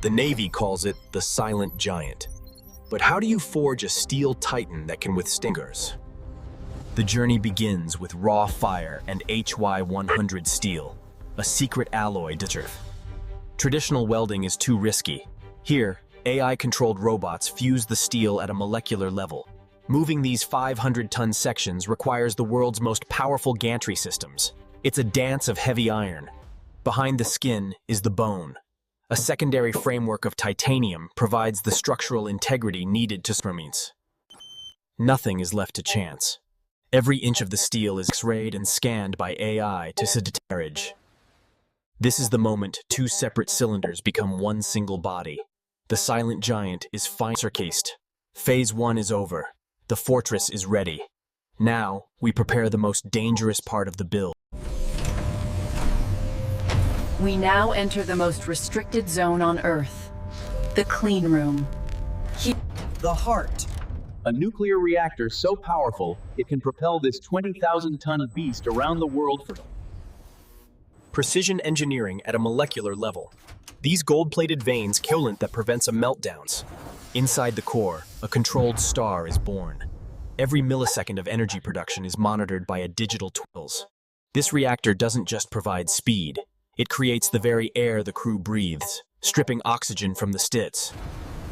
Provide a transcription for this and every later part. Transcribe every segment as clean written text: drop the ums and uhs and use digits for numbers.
The Navy calls it the silent giant. But how do you forge a steel titan that can withstand stingers? The journey begins with raw fire and HY100 steel, a secret alloy to Earth. Traditional welding is too risky. Here, AI-controlled robots fuse the steel at a molecular level. Moving these 500-ton sections requires the world's most powerful gantry systems. It's a dance of heavy iron. Behind the skin is the bone. A secondary framework of titanium provides the structural integrity needed to submarines. Nothing is left to chance. Every inch of the steel is X-rayed and scanned by AI to carriage. This is the moment two separate cylinders become one single body. The silent giant is finely cased. Phase 1 is over. The fortress is ready. Now, we prepare the most dangerous part of the build. We now enter the most restricted zone on Earth, the clean room. The heart. A nuclear reactor so powerful, it can propel this 20,000-ton beast around the world for Precision engineering at a molecular level. These gold-plated veins coolant that prevents a meltdowns. Inside the core, a controlled star is born. Every millisecond of energy production is monitored by a digital twills. This reactor doesn't just provide speed, it creates the very air the crew breathes, stripping oxygen from the stits.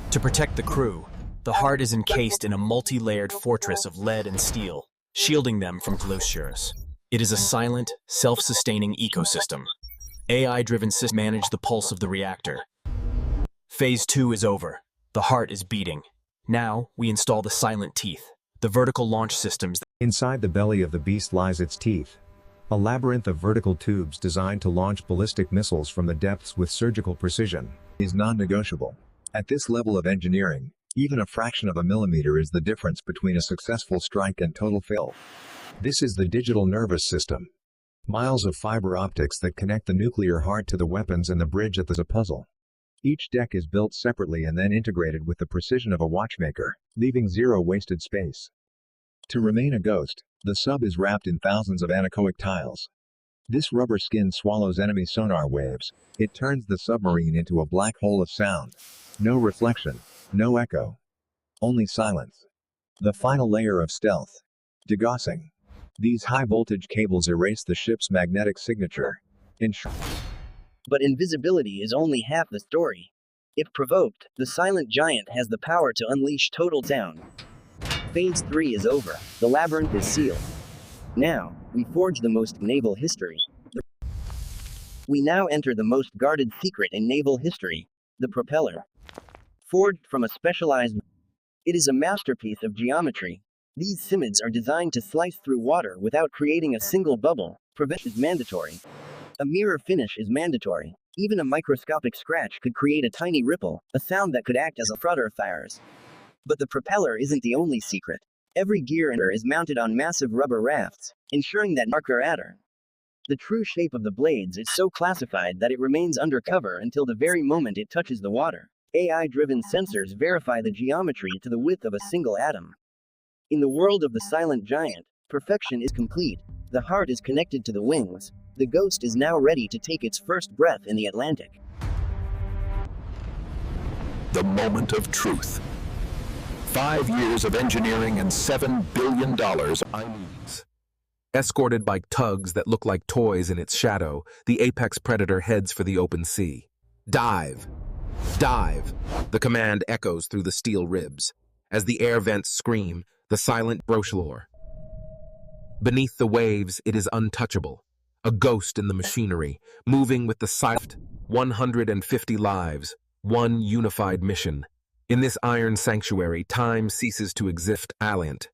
To protect the crew, the heart is encased in a multi-layered fortress of lead and steel, shielding them from glaciers. It is a silent, self-sustaining ecosystem. AI-driven systems manage the pulse of the reactor. Phase 2 is over. The heart is beating. Now, we install the silent teeth, the vertical launch systems. Inside the belly of the beast lies its teeth. A labyrinth of vertical tubes designed to launch ballistic missiles from the depths with surgical precision is non-negotiable. At this level of engineering, even a fraction of a millimeter is the difference between a successful strike and total fail. This is the digital nervous system. Miles of fiber optics that connect the nuclear heart to the weapons and the bridge at the puzzle. Each deck is built separately and then integrated with the precision of a watchmaker, leaving zero wasted space. To remain a ghost, the sub is wrapped in thousands of anechoic tiles. This rubber skin swallows enemy sonar waves. It turns the submarine into a black hole of sound. No reflection, no echo. Only silence. The final layer of stealth. Degaussing. These high-voltage cables erase the ship's magnetic signature. But invisibility is only half the story. If provoked, the silent giant has the power to unleash total sound. Phase 3 is over. The labyrinth is sealed. Now, we forge the most naval history. We now enter the most guarded secret in naval history, the propeller. Forged from a specialized... It is a masterpiece of geometry. These scimids are designed to slice through water without creating a single bubble. Prevention is mandatory. A mirror finish is mandatory. Even a microscopic scratch could create a tiny ripple, a sound that could act as a flutter fires. But the propeller isn't the only secret. Every gear is mounted on massive rubber rafts, ensuring that marker adder. The true shape of the blades is so classified that it remains undercover until the very moment it touches the water. AI-driven sensors verify the geometry to the width of a single atom. In the world of the silent giant, perfection is complete. The heart is connected to the wings. The ghost is now ready to take its first breath in the Atlantic. The moment of truth. 5 years of engineering and $7 billion. Escorted by tugs that look like toys in its shadow, the apex predator heads for the open sea. Dive! Dive! The command echoes through the steel ribs. As the air vents scream, the silent brochure. Beneath the waves, it is untouchable. A ghost in the machinery, moving with the silent 150 lives, one unified mission. In this iron sanctuary, time ceases to exist. Alliant.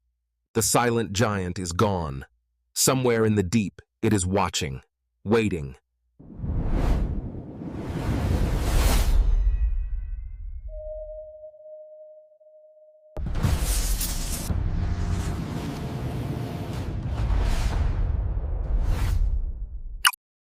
The silent giant is gone. Somewhere in the deep, it is watching, waiting.